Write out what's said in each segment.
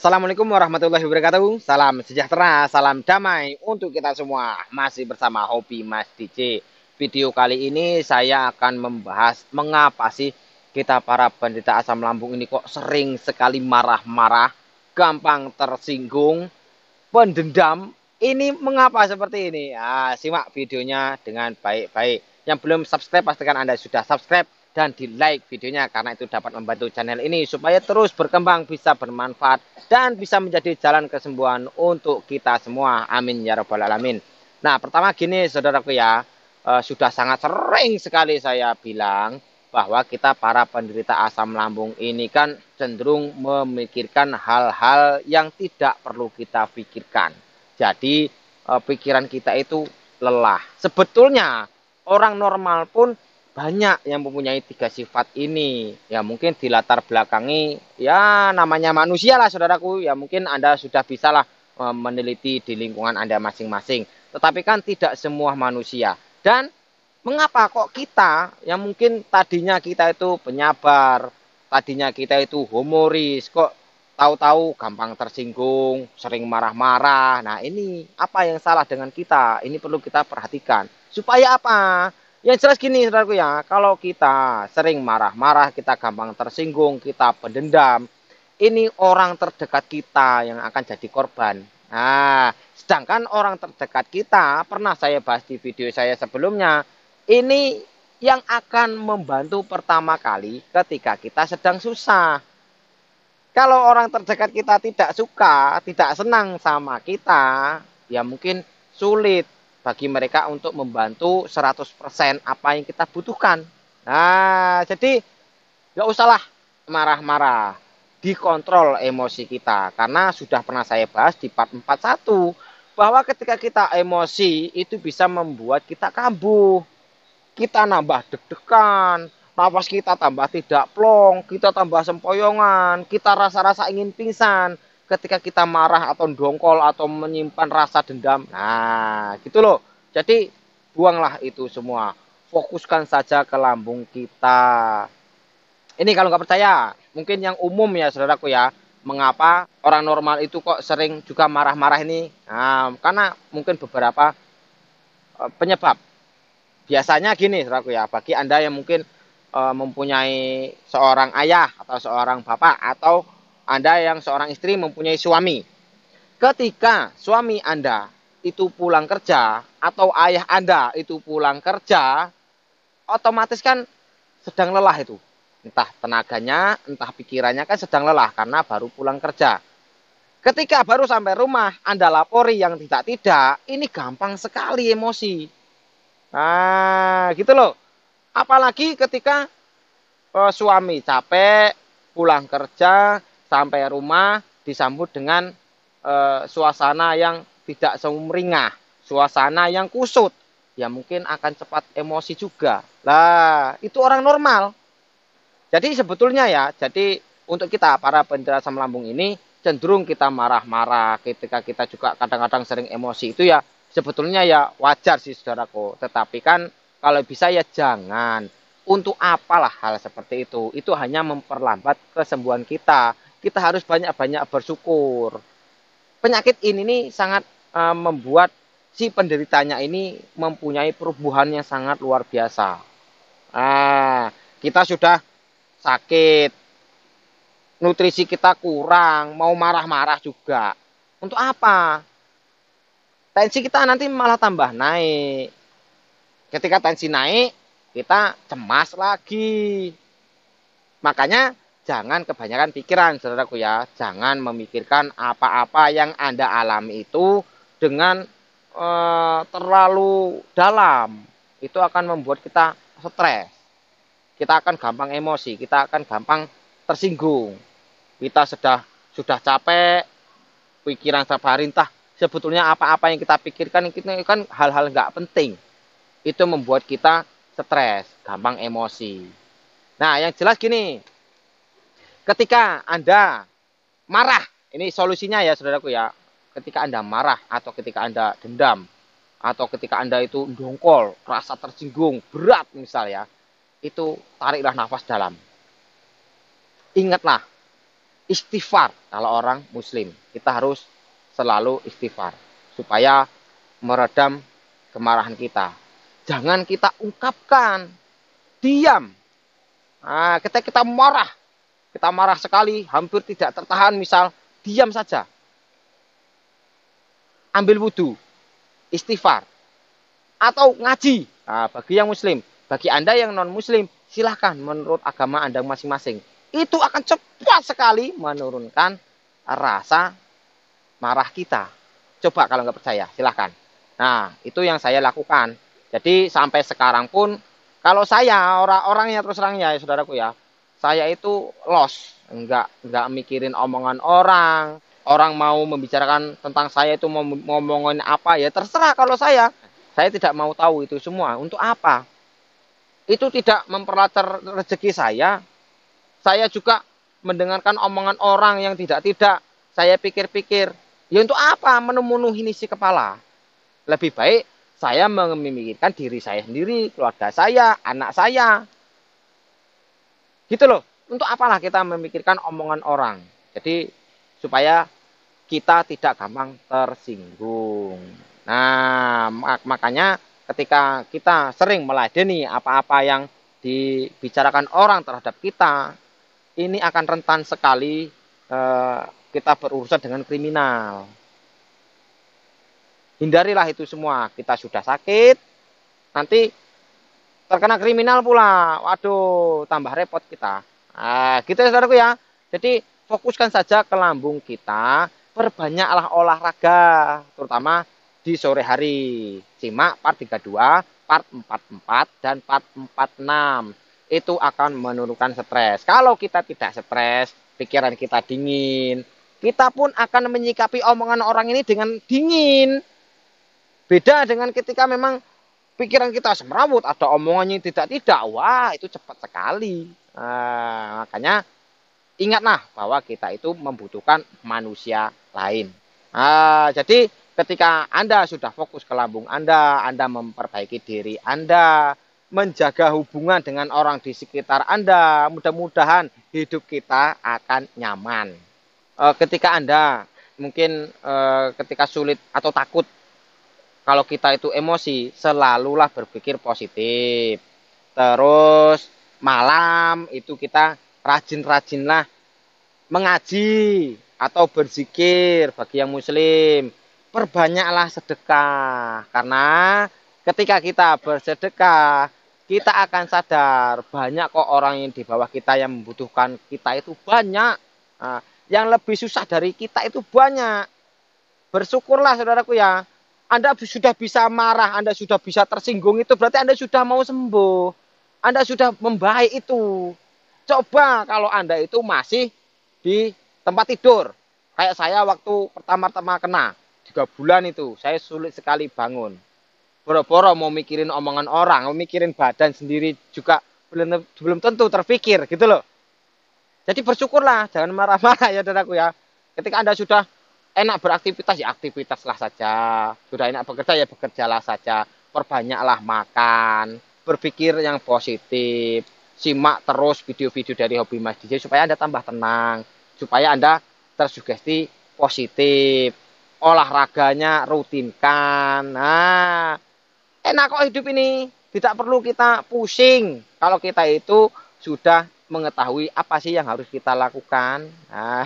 Assalamualaikum warahmatullahi wabarakatuh. Salam sejahtera, salam damai untuk kita semua. Masih bersama Hobi Mas DJ. Video kali ini saya akan membahas mengapa sih kita para penderita asam lambung ini kok sering sekali marah-marah, gampang tersinggung, pendendam. Ini mengapa seperti ini? Simak videonya dengan baik-baik. Yang belum subscribe pastikan Anda sudah subscribe dan di like videonya karena itu dapat membantu channel ini supaya terus berkembang, bisa bermanfaat dan bisa menjadi jalan kesembuhan untuk kita semua. Amin ya rabbal alamin. Nah, pertama gini saudaraku ya, sudah sangat sering sekali saya bilang bahwa kita para penderita asam lambung ini kan cenderung memikirkan hal-hal yang tidak perlu kita pikirkan. Jadi pikiran kita itu lelah. Sebetulnya orang normal pun banyak yang mempunyai tiga sifat ini. Ya mungkin di latar belakangi ya namanya manusia lah saudaraku. Ya mungkin Anda sudah bisa lah meneliti di lingkungan Anda masing-masing. Tetapi kan tidak semua manusia. Dan mengapa kok kita yang mungkin tadinya kita itu penyabar, tadinya kita itu humoris, kok tahu-tahu gampang tersinggung, sering marah-marah. Nah, ini apa yang salah dengan kita? Ini perlu kita perhatikan. Supaya apa? Yang jelas gini, saudaraku ya, kalau kita sering marah-marah, kita gampang tersinggung, kita pendendam, ini orang terdekat kita yang akan jadi korban. Nah, sedangkan orang terdekat kita, pernah saya bahas di video saya sebelumnya, ini yang akan membantu pertama kali ketika kita sedang susah. Kalau orang terdekat kita tidak suka, tidak senang sama kita, ya mungkin sulit bagi mereka untuk membantu 100% apa yang kita butuhkan. Nah, jadi nggak usahlah marah-marah. Dikontrol emosi kita. Karena sudah pernah saya bahas di part 41 bahwa ketika kita emosi itu bisa membuat kita kambuh, kita nambah deg-degan, nafas kita tambah tidak plong, kita tambah sempoyongan, kita rasa-rasa ingin pingsan ketika kita marah atau dongkol atau menyimpan rasa dendam. Nah, gitu loh. Jadi buanglah itu semua. Fokuskan saja ke lambung kita. Ini kalau nggak percaya, mungkin yang umum ya saudaraku ya. Mengapa orang normal itu kok sering juga marah-marah ini? Nah, karena mungkin beberapa penyebab. Biasanya gini saudaraku ya, bagi Anda yang mungkin mempunyai seorang ayah atau seorang bapak atau Anda yang seorang istri mempunyai suami. Ketika suami Anda itu pulang kerja atau ayah Anda itu pulang kerja, otomatis kan sedang lelah itu. Entah tenaganya, entah pikirannya kan sedang lelah karena baru pulang kerja. Ketika baru sampai rumah, Anda lapori yang tidak-tidak, ini gampang sekali emosi. Nah, gitu loh. Apalagi ketika suami capek, pulang kerja, sampai rumah, disambut dengan suasana yang tidak sumringah, suasana yang kusut. Ya mungkin akan cepat emosi juga. Lah, itu orang normal. Jadi sebetulnya ya, jadi untuk kita para penderita asam lambung ini cenderung kita marah-marah ketika kita juga kadang-kadang sering emosi itu ya sebetulnya ya wajar sih saudaraku. Tetapi kan kalau bisa ya jangan. Untuk apalah hal seperti itu? Itu hanya memperlambat kesembuhan kita. Kita harus banyak-banyak bersyukur. Penyakit ini nih sangat membuat si penderitanya ini mempunyai perubahan yang sangat luar biasa. Kita sudah sakit, nutrisi kita kurang, mau marah-marah juga. Untuk apa? Tensi kita nanti malah tambah naik. Ketika tensi naik, kita cemas lagi. Makanya jangan kebanyakan pikiran, saudaraku ya. Jangan memikirkan apa-apa yang Anda alami itu dengan terlalu dalam. Itu akan membuat kita stres. Kita akan gampang emosi, kita akan gampang tersinggung. Kita sudah capek, pikiran setiap hari entah sebetulnya apa-apa yang kita pikirkan itu kan hal-hal nggak penting. Itu membuat kita stres, gampang emosi. Nah, yang jelas gini, ketika Anda marah, ini solusinya ya saudaraku ya. Ketika Anda marah atau ketika Anda dendam atau ketika Anda itu dongkol, rasa tersinggung, berat misal ya, itu tariklah nafas dalam. Ingatlah, istighfar. Kalau orang muslim, kita harus selalu istighfar supaya meredam kemarahan kita. Jangan kita ungkapkan, diam. Nah, ketika kita marah sekali, hampir tidak tertahan, misal diam saja. Ambil wudhu, istighfar, atau ngaji. Nah, bagi yang muslim, bagi Anda yang non muslim, silahkan menurut agama Anda masing-masing. Itu akan cepat sekali menurunkan rasa marah kita. Coba kalau nggak percaya, silahkan. Nah, itu yang saya lakukan. Jadi sampai sekarang pun, kalau saya orang-orangnya terus terangnya ya saudaraku ya, saya itu lost, nggak mikirin omongan orang. Orang mau membicarakan tentang saya itu mau ngomongin apa ya terserah. Kalau saya tidak mau tahu itu semua. Untuk apa? Itu tidak memperlancar rezeki saya. Saya juga mendengarkan omongan orang yang tidak-tidak. Saya pikir-pikir, ya untuk apa memenuhi isi kepala? Lebih baik saya memikirkan diri saya sendiri, keluarga saya, anak saya. Gitu loh. Untuk apalah kita memikirkan omongan orang. Jadi supaya kita tidak gampang tersinggung. Nah, makanya ketika kita sering meladeni apa-apa yang dibicarakan orang terhadap kita, ini akan rentan sekali kita berurusan dengan kriminal. Hindarilah itu semua. Kita sudah sakit, nanti terkena kriminal pula. Waduh, tambah repot kita. Nah, gitu ya saudaraku ya. Jadi fokuskan saja ke lambung kita, perbanyaklah olahraga, terutama di sore hari. Simak part 32, part 44, dan part 46. Itu akan menurunkan stres. Kalau kita tidak stres, pikiran kita dingin, kita pun akan menyikapi omongan orang ini dengan dingin. Beda dengan ketika memang pikiran kita semerawut, ada omongannya tidak-tidak, wah itu cepat sekali. Nah, makanya ingatlah bahwa kita itu membutuhkan manusia lain. Nah, jadi ketika Anda sudah fokus ke lambung Anda memperbaiki diri Anda, menjaga hubungan dengan orang di sekitar Anda, mudah-mudahan hidup kita akan nyaman. Ketika Anda mungkin ketika sulit atau takut, kalau kita itu emosi, selalulah berpikir positif. Terus malam itu kita rajin-rajinlah mengaji atau berzikir bagi yang muslim. Perbanyaklah sedekah. Karena ketika kita bersedekah, kita akan sadar banyak kok orang yang di bawah kita yang membutuhkan kita itu banyak. Nah, yang lebih susah dari kita itu banyak. Bersyukurlah saudaraku ya. Anda sudah bisa marah, Anda sudah bisa tersinggung, itu berarti Anda sudah mau sembuh. Anda sudah membaik itu. Coba kalau Anda itu masih di tempat tidur. Kayak saya waktu pertama-tama kena, 3 bulan itu, saya sulit sekali bangun. Boro-boro mau mikirin omongan orang, mau mikirin badan sendiri juga belum tentu terpikir gitu loh. Jadi bersyukurlah, jangan marah-marah ya saudaraku ya. Ketika Anda sudah enak beraktivitas, ya aktivitaslah saja. Sudah enak bekerja, ya bekerjalah saja. Perbanyaklah makan, berpikir yang positif. Simak terus video-video dari Hobi Mas DJ supaya Anda tambah tenang. Supaya Anda tersugesti positif. Olahraganya rutinkan. Nah, enak kok hidup ini. Tidak perlu kita pusing. Kalau kita itu sudah mengetahui apa sih yang harus kita lakukan. Nah,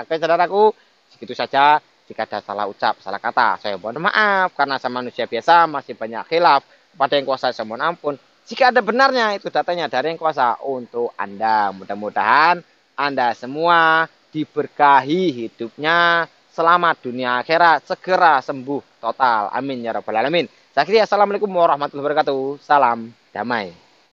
oke saudaraku, segitu saja. Jika ada salah ucap, salah kata, saya mohon maaf. Karena saya manusia biasa, masih banyak khilaf. Pada yang kuasa, saya mohon ampun. Jika ada benarnya, itu datanya dari yang kuasa untuk Anda. Mudah-mudahan Anda semua diberkahi hidupnya. Selamat dunia akhirat. Segera sembuh total. Amin ya rabbal alamin. Saya kira assalamualaikum warahmatullahi wabarakatuh. Salam damai.